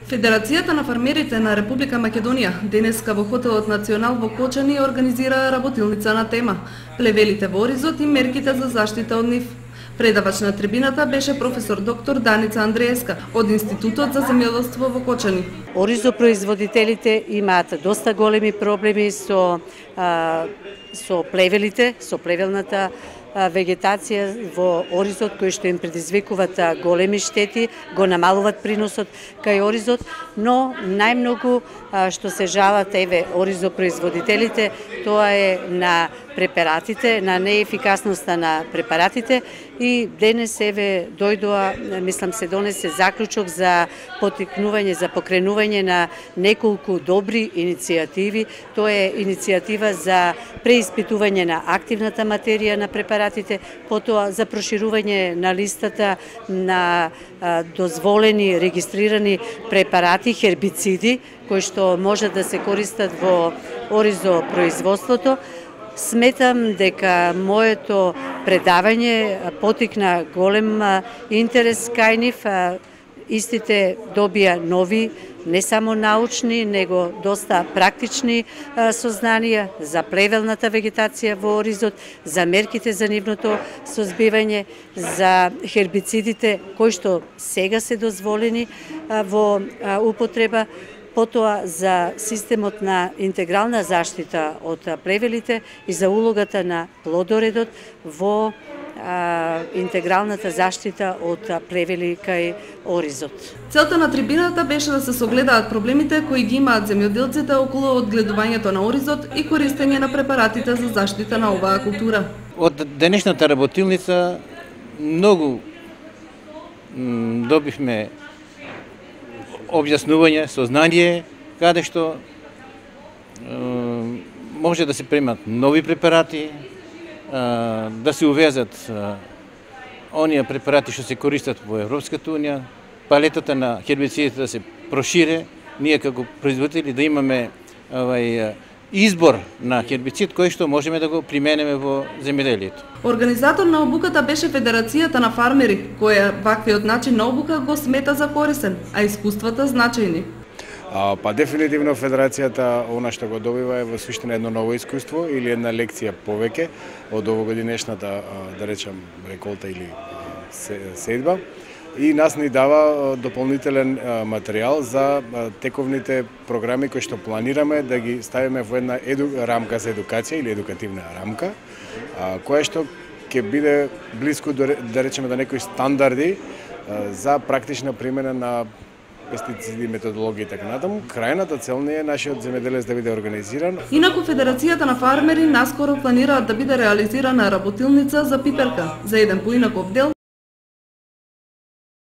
Федерацијата на фармерите на Република Македонија денеска во хотелот Национал во Кочани организира работилница на тема плевелите во оризот и мерките за заштита од нив. Предавач на трибината беше професор доктор Даница Андреевска од Институтот за земјоделство во Кочани. Оризопроизводителите имаат доста големи проблеми со плевелите, со плевелната вегетација во оризот, кои што им предизвикуваат големи штети, го намалуваат приносот кај оризот, но најмногу што се жалат оризопроизводителите, тоа е на препаратите, на неефикасноста на препаратите и денес дојдоа, мислам се донесе заклучок за потикнување, за покренување на неколку добри иницијативи. Тоа е иницијатива за преиспитување на активната материја на препаратите, потоа за проширување на листата на дозволени, регистрирани препарати, хербициди, кои што можат да се користат во оризопроизводството. Сметам дека моето предавање потикна голем интерес кај нив. Истите добија нови, не само научни, него доста практични сознанија за плевелната вегетација во оризот, за мерките за нивното созбивање, за хербицидите кои што сега се дозволени во употреба, потоа за системот на интегрална заштита од плевелите и за улогата на плодоредот во интегралната заштита од плевели кај оризот. Целта на трибината беше да се согледаат проблемите кои ги имаат земјоделците околу одгледувањето на оризот и користење на препаратите за заштита на оваа култура. Од денешната работилница многу добивме објаснување, сознание, каде што може да се примат нови препарати, да се увезат оние препарати што се користат во Европската унија, палетата на хербицидите да се прошире, ние како производители да имаме избор на хербицид кој што можеме да го применеме во земјоделието. Организатор на обуката беше Федерацијата на фармери, која ваквиот начин на обука го смета за корисен, а искуствата значајни. Па дефинитивно Федерацијата она што го добива е во суштина едно ново искуство или една лекција повеќе од овогодинешната, да речам, реколта или седба. И нас ни дава дополнителен материјал за тековните програми кои што планираме да ги ставиме во една рамка за едукација или едукативна рамка, која што ќе биде блиску да речеме до некои стандарди за практична примена на пестициди, методологија и така натаму. Крајната цел не е нашиот земјоделец да биде организиран. Инаку Федерацијата на фармери наскоро планираат да биде реализирана работилница за пиперка за еден поинаков дел